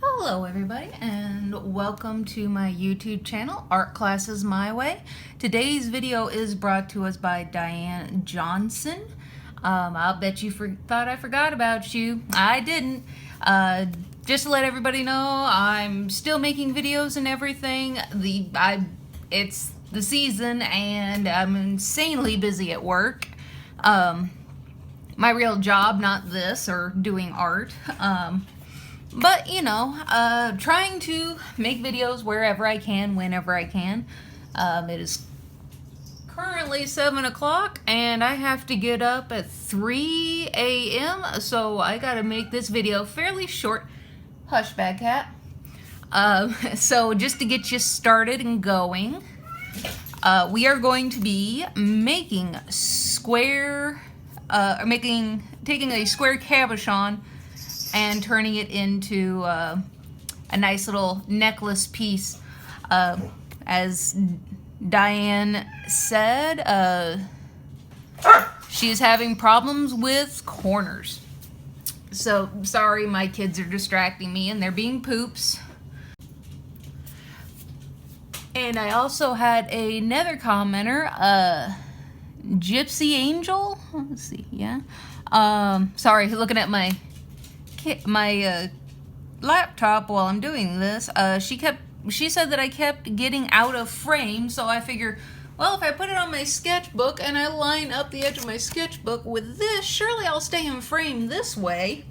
Hello everybody and welcome to my YouTube channel, Art Classes My Way. Today's video is brought to us by Diane Johnson. I'll bet you thought I forgot about you. I didn't. Just to let everybody know, I'm still making videos and everything. It's the season and I'm insanely busy at work. My real job, not this or doing art. But, you know, trying to make videos wherever I can, whenever I can. It is currently 7 o'clock, and I have to get up at 3 a.m., so I gotta make this video fairly short. Hush, bad cat. So just to get you started and going, we are going to be making taking a square cabochon and turning it into a nice little necklace piece. As Diane said, she's having problems with corners. So, sorry, my kids are distracting me and they're being poops. And I also had another commenter, Gypsy Angel. Let's see, yeah. Sorry, looking at my laptop while I'm doing this. She said that I kept getting out of frame, so I figured, well, if I put it on my sketchbook and I line up the edge of my sketchbook with this, surely I'll stay in frame this way.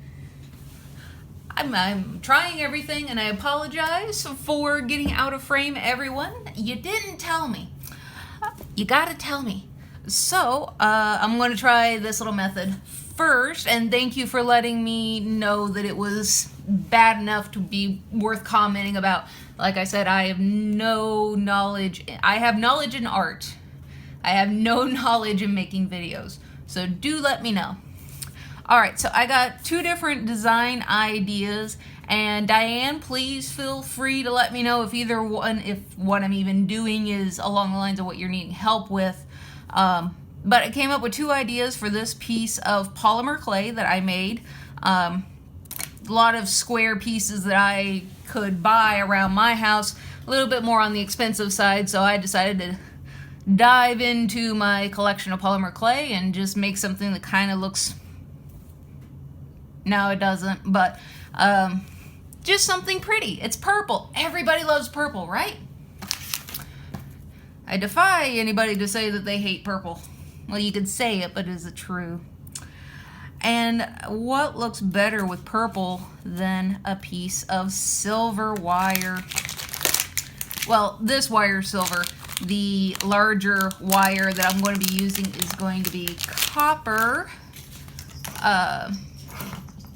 I'm trying everything, and I apologize for getting out of frame, everyone. You didn't tell me. You gotta tell me. So, I'm going to try this little method first, and thank you for letting me know that it was bad enough to be worth commenting about. Like I said, I have no knowledge. I have knowledge in art. I have no knowledge in making videos. So do let me know. Alright, so I got two different design ideas, and Diane, please feel free to let me know if if what I'm even doing is along the lines of what you're needing help with. But I came up with two ideas for this piece of polymer clay that I made. A lot of square pieces that I could buy around my house, a little bit more on the expensive side, so I decided to dive into my collection of polymer clay and just make something that kind of looks... No, it doesn't, but just something pretty. It's purple. Everybody loves purple, right? I defy anybody to say that they hate purple. Well, you could say it, but is it true? And what looks better with purple than a piece of silver wire? Well, this wire is silver. The larger wire that I'm going to be using is going to be copper,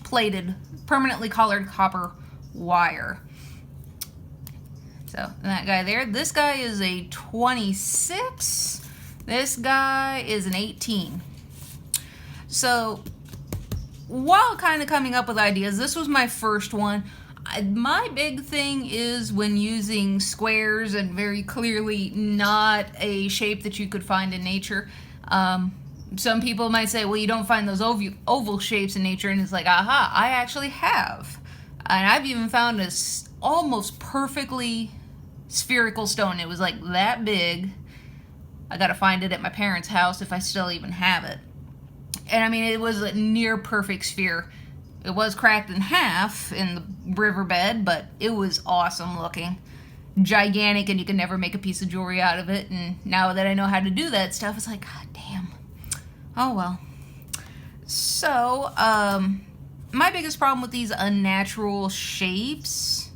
plated, permanently colored copper wire. So, that guy there, this guy is a 26. This guy is an 18. So, while kind of coming up with ideas, this was my first one. My big thing is when using squares and very clearly not a shape that you could find in nature. Some people might say, well, you don't find those oval shapes in nature, and it's like, aha, I actually have. And I've even found this almost perfectly spherical stone. It was like that big. I gotta find it at my parents' house if I still even have it. And I mean, it was a near perfect sphere. It was cracked in half in the riverbed, but it was awesome looking. Gigantic, and you can never make a piece of jewelry out of it. And now that I know how to do that stuff, it's like, god damn. Oh well. So, my biggest problem with these unnatural shapes,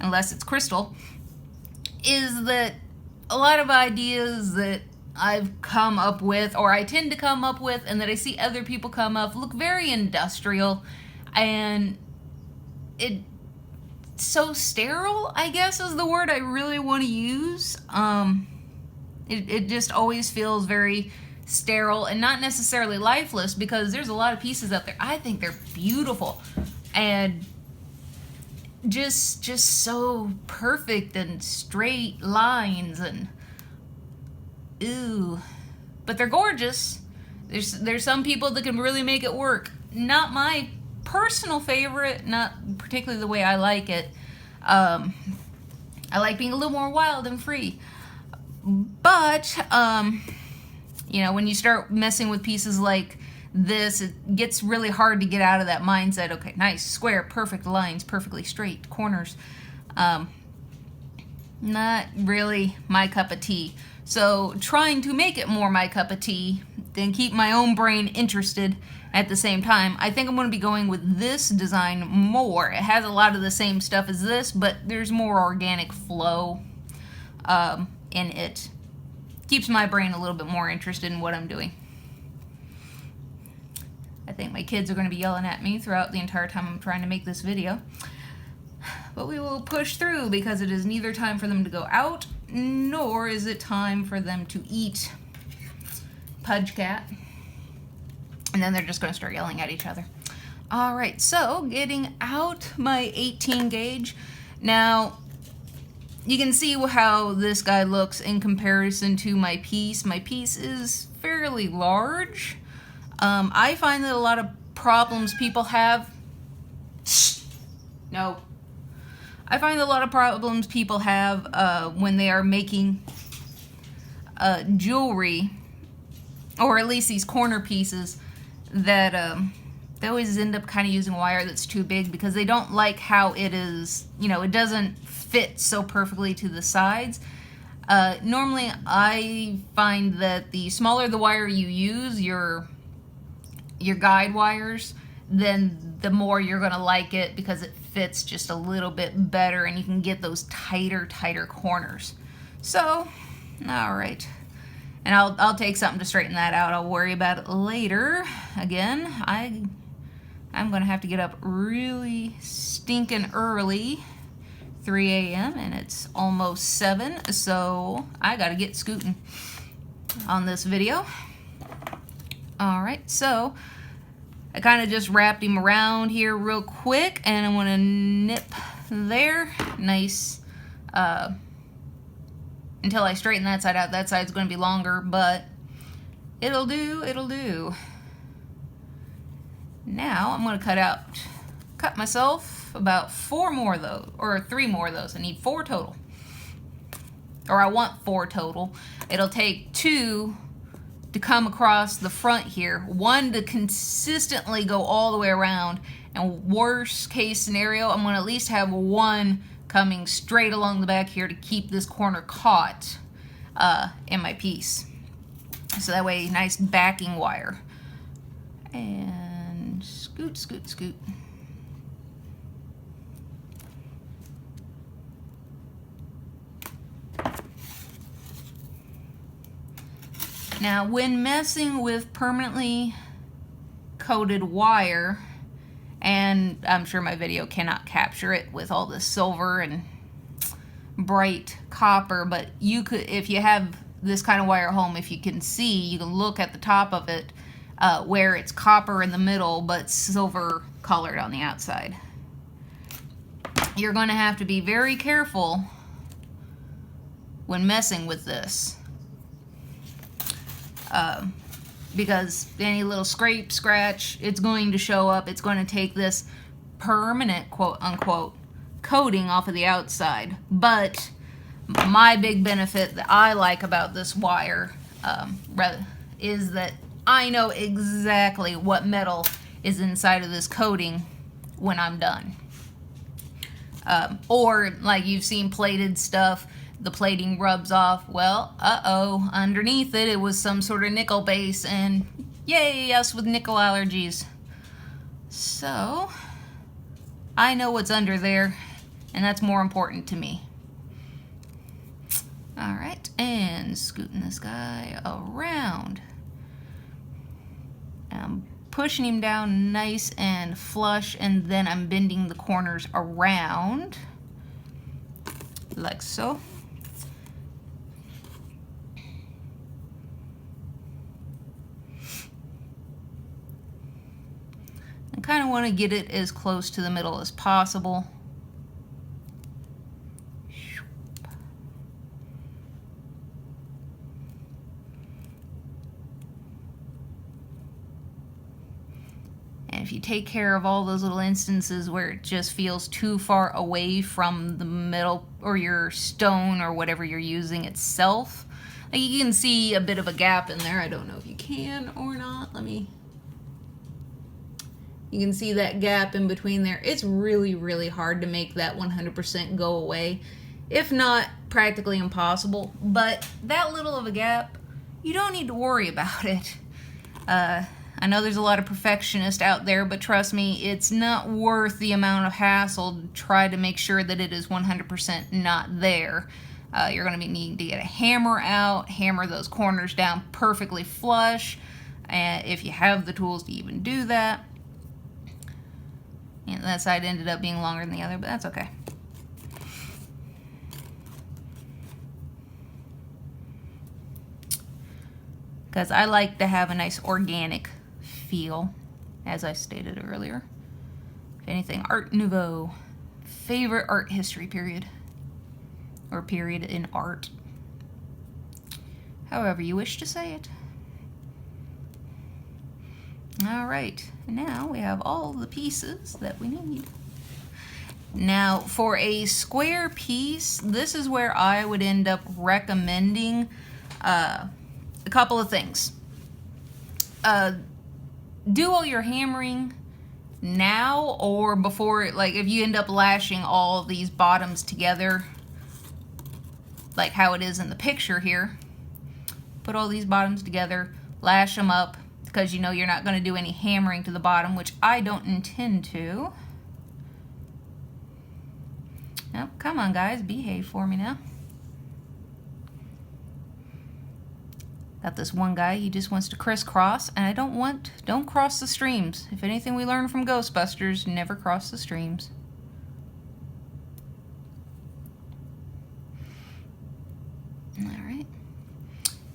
unless it's crystal, is that a lot of ideas that I've come up with, or I tend to come up with, and that I see other people come up, look very industrial, and it's so sterile, I guess is the word I really want to use. It just always feels very sterile and not necessarily lifeless, because there's a lot of pieces out there. I think they're beautiful and just so perfect and straight lines and ooh, but they're gorgeous. There's some people that can really make it work. Not my personal favorite, not particularly the way I like it. I like being a little more wild and free. But, you know, when you start messing with pieces like this, it gets really hard to get out of that mindset. Okay, nice, square, perfect lines, perfectly straight, corners. Not really my cup of tea. So trying to make it more my cup of tea, then keep my own brain interested at the same time, I think I'm going to be going with this design more. It has a lot of the same stuff as this, but there's more organic flow in it. Keeps my brain a little bit more interested in what I'm doing. I think my kids are going to be yelling at me throughout the entire time I'm trying to make this video. But we will push through because it is neither time for them to go out, nor is it time for them to eat. Pudge cat. And then they're just going to start yelling at each other. All right, so getting out my 18 gauge. Now, you can see how this guy looks in comparison to my piece. My piece is fairly large. I find that a lot of problems people have... No. I find a lot of problems people have when they are making jewelry, or at least these corner pieces, that they always end up kind of using wire that's too big because they don't like how it is, you know, it doesn't fit so perfectly to the sides. Normally, I find that the smaller the wire you use, your guide wires, then the more you're going to like it because it fits just a little bit better and you can get those tighter corners. So, all right. And I'll take something to straighten that out. I'll worry about it later. Again, I'm going to have to get up really stinking early, 3 a.m., and it's almost 7, so I got to get scooting on this video. All right, so I kind of just wrapped him around here real quick, and I'm going to nip there. Nice. Until I straighten that side out. That side's going to be longer, but it'll do, it'll do. Now I'm going to cut myself about 4 more of those, or 3 more of those. I need 4 total. Or I want 4 total. It'll take 2 to come across the front here, 1 to consistently go all the way around, and worst case scenario, I'm going to at least have 1 coming straight along the back here to keep this corner caught in my piece. So that way, nice backing wire. And scoot, scoot, scoot. Now, when messing with permanently coated wire, and I'm sure my video cannot capture it with all this silver and bright copper, but you could, if you have this kind of wire at home, if you can see, you can look at the top of it where it's copper in the middle but silver colored on the outside. You're going to have to be very careful when messing with this. Because any little scrape, scratch, it's going to show up. It's going to take this permanent, quote unquote, coating off of the outside. But my big benefit that I like about this wire is that I know exactly what metal is inside of this coating when I'm done. Or like you've seen plated stuff, the plating rubs off. Well, uh-oh, underneath it, it was some sort of nickel base, and yay, us with nickel allergies. So, I know what's under there, and that's more important to me. Alright, and scooting this guy around. I'm pushing him down nice and flush, and then I'm bending the corners around, like so. I kind of want to get it as close to the middle as possible. And if you take care of all those little instances where it just feels too far away from the middle or your stone or whatever you're using itself, like you can see a bit of a gap in there. I don't know if you can or not. You can see that gap in between there. It's really, really hard to make that 100% go away, if not practically impossible. But that little of a gap, you don't need to worry about it. I know there's a lot of perfectionists out there, but trust me, it's not worth the amount of hassle to try to make sure that it is 100% not there. You're going to be needing to get a hammer out, hammer those corners down perfectly flush, and if you have the tools to even do that. And that side ended up being longer than the other, but that's okay. Because I like to have a nice organic feel, as I stated earlier. If anything, Art Nouveau. Favorite art history period. Or period in art. However you wish to say it. Alright, now we have all the pieces that we need. Now, for a square piece, this is where I would end up recommending a couple of things. Do all your hammering now or before, like if you end up lashing all of these bottoms together, like how it is in the picture here. Put all these bottoms together, lash them up, because you know you're not going to do any hammering to the bottom, which I don't intend to. Oh, come on guys, behave for me now. Got this one guy, he just wants to crisscross, and I don't cross the streams. If anything we learned from Ghostbusters, never cross the streams. Alright.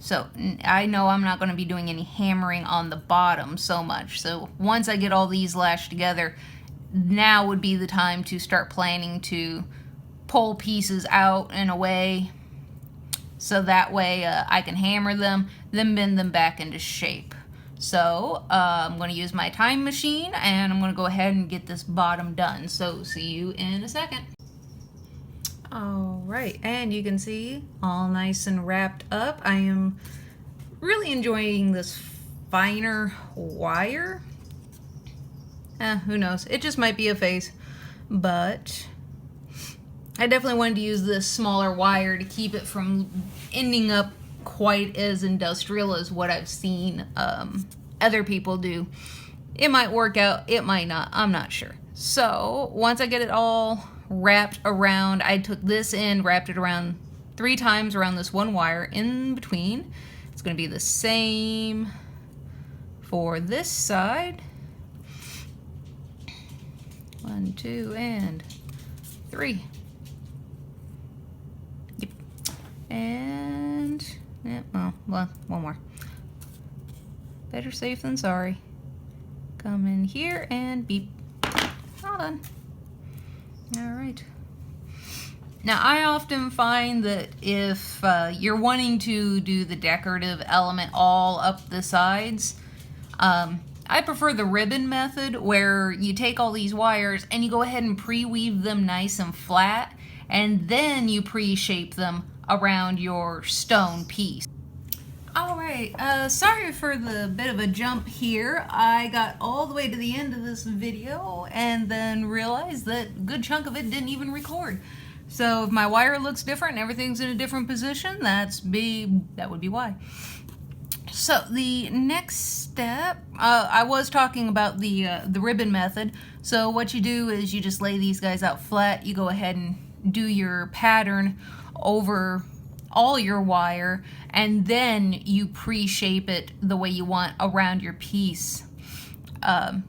So, I know I'm not going to be doing any hammering on the bottom so much. So, once I get all these lashed together, now would be the time to start planning to pull pieces out and away. So that way I can hammer them, then bend them back into shape. So I'm going to use my time machine and I'm going to go ahead and get this bottom done. So see you in a second. Alright, and you can see all nice and wrapped up. I am really enjoying this finer wire. Who knows? It just might be a phase. But I definitely wanted to use this smaller wire to keep it from ending up quite as industrial as what I've seen other people do. It might work out, it might not, I'm not sure. So once I get it all wrapped around, I took this end, wrapped it around 3 times around this one wire in between. It's going to be the same for this side. 1, 2, and 3. Yep. And well, one more. Better safe than sorry. Come in here and beep. All done. All right. Now, I often find that if you're wanting to do the decorative element all up the sides, I prefer the ribbon method where you take all these wires and you go ahead and pre-weave them nice and flat, and then you pre-shape them around your stone piece. Alright, sorry for the bit of a jump here. I got all the way to the end of this video and then realized that a good chunk of it didn't even record. So if my wire looks different and everything's in a different position, that would be why. So the next step, I was talking about the ribbon method. So what you do is you just lay these guys out flat. You go ahead and do your pattern over all your wire, and then you pre-shape it the way you want around your piece.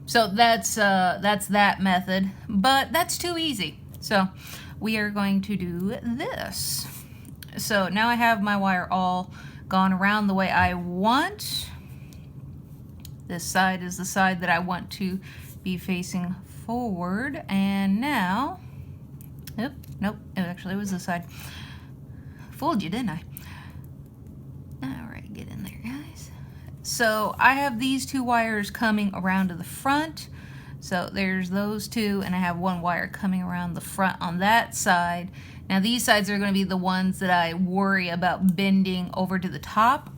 So that's that method, but that's too easy. So we are going to do this. So now I have my wire all gone around the way I want. This side is the side that I want to be facing forward, and now, nope, actually it was this side. Fooled you, didn't I? Alright, get in there, guys. So I have these 2 wires coming around to the front. So there's those two, and I have one wire coming around the front on that side. Now these sides are going to be the ones that I worry about bending over to the top.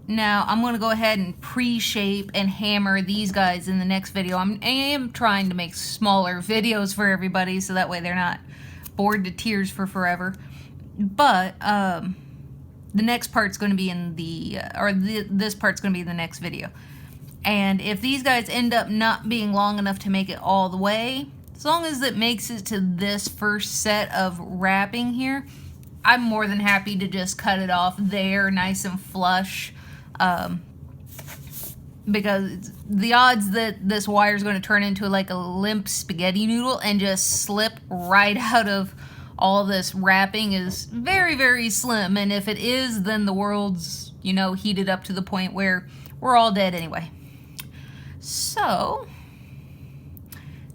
Now I'm going to go ahead and pre-shape and hammer these guys in the next video. I am trying to make smaller videos for everybody so that way they're not bored to tears for forever. But the next part's going to be in this part's going to be in the next video. And if these guys end up not being long enough to make it all the way, as long as it makes it to this first set of wrapping here, I'm more than happy to just cut it off there nice and flush. Because the odds that this wire is going to turn into like a limp spaghetti noodle and just slip right out of all this wrapping is very, very slim. And if it is, then the world's, you know, heated up to the point where we're all dead anyway. So,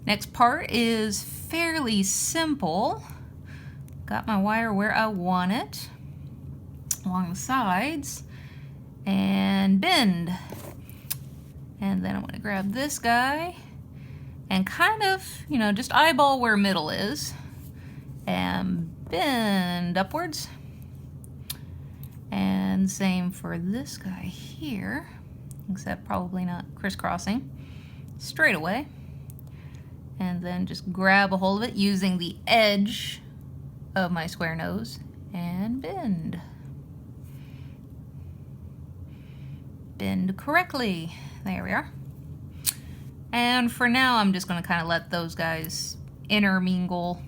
next part is fairly simple. Got my wire where I want it, along the sides, and bend. And then I'm going to grab this guy and kind of, you know, just eyeball where middle is and bend upwards. And same for this guy here, except probably not crisscrossing, straight away. And then just grab a hold of it using the edge of my square nose and bend. Bend correctly. There we are. And for now, I'm just going to kind of let those guys intermingle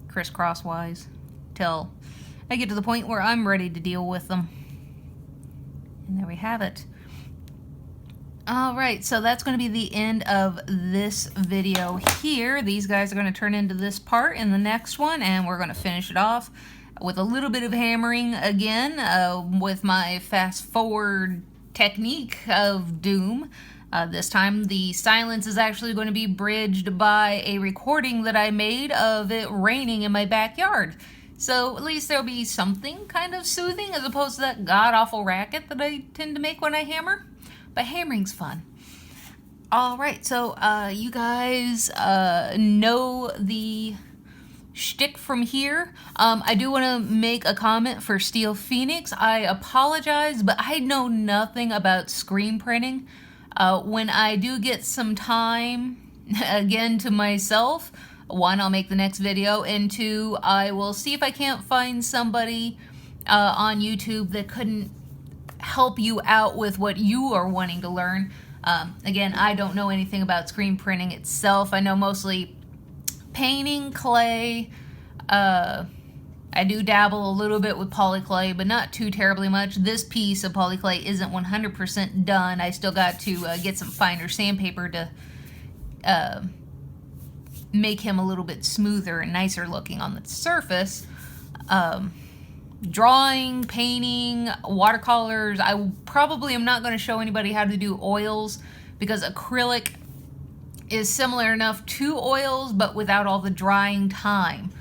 crisscross-wise till I get to the point where I'm ready to deal with them. And there we have it. Alright, so that's going to be the end of this video here. These guys are going to turn into this part in the next one, and we're going to finish it off with a little bit of hammering again with my fast forward technique of doom. This time the silence is actually going to be bridged by a recording that I made of it raining in my backyard. So at least there'll be something kind of soothing as opposed to that god-awful racket that I tend to make when I hammer. But hammering's fun. Alright, so you guys know the shtick from here. I do want to make a comment for Steel Phoenix. I apologize, but I know nothing about screen printing. When I do get some time, again, to myself, one, I'll make the next video, and two, I will see if I can't find somebody on YouTube that couldn't help you out with what you are wanting to learn. Again, I don't know anything about screen printing itself. I know mostly painting, clay. I do dabble a little bit with polyclay, but not too terribly much. This piece of polyclay isn't 100% done. I still got to get some finer sandpaper to make him a little bit smoother and nicer looking on the surface. Drawing, painting, watercolors. I probably am not going to show anybody how to do oils because acrylic is similar enough to oils but without all the drying time.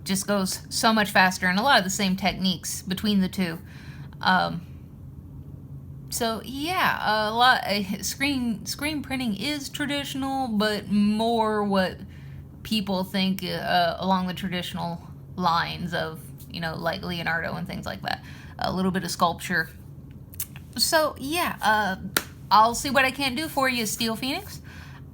Just goes so much faster, and a lot of the same techniques between the two. So yeah, screen printing is traditional, but more what people think along the traditional lines of, you know, like Leonardo and things like that. A little bit of sculpture. So yeah, I'll see what I can do for you, Steel Phoenix.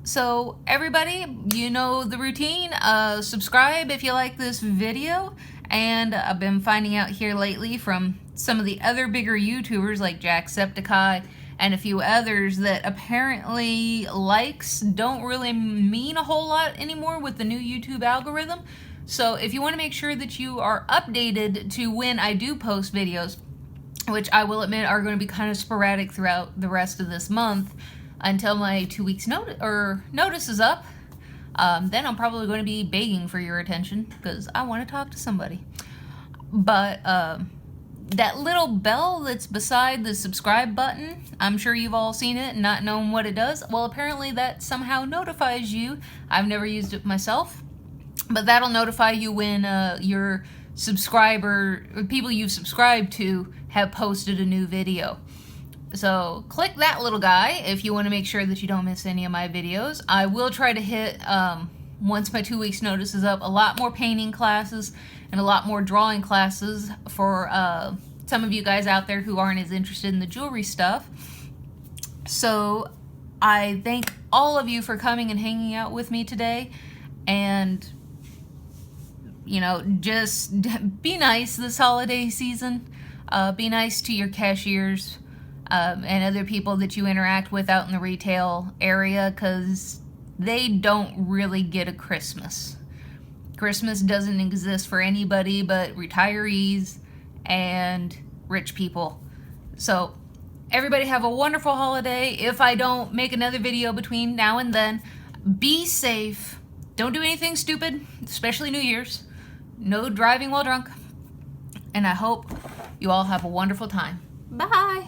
So everybody, you know the routine. Subscribe if you like this video. And I've been finding out here lately from some of the other bigger YouTubers like Jacksepticeye and a few others that apparently likes don't really mean a whole lot anymore with the new YouTube algorithm. So if you want to make sure that you are updated to when I do post videos, which I will admit are going to be kind of sporadic throughout the rest of this month until my 2 weeks notice is up, then I'm probably going to be begging for your attention because I want to talk to somebody. But that little bell that's beside the subscribe button, I'm sure you've all seen it and not known what it does. Well, apparently that somehow notifies you. I've never used it myself, but that'll notify you when your subscriber, people you've subscribed to, have posted a new video. So click that little guy if you want to make sure that you don't miss any of my videos. I will try to hit, once my 2 weeks notice is up, a lot more painting classes and a lot more drawing classes for some of you guys out there who aren't as interested in the jewelry stuff. So I thank all of you for coming and hanging out with me today, and you know, just be nice this holiday season. Be nice to your cashiers and other people that you interact with out in the retail area, because they don't really get a Christmas. Christmas doesn't exist for anybody but retirees and rich people. So everybody have a wonderful holiday. If I don't make another video between now and then, be safe. Don't do anything stupid, especially New Year's. No driving while drunk. And I hope you all have a wonderful time. Bye.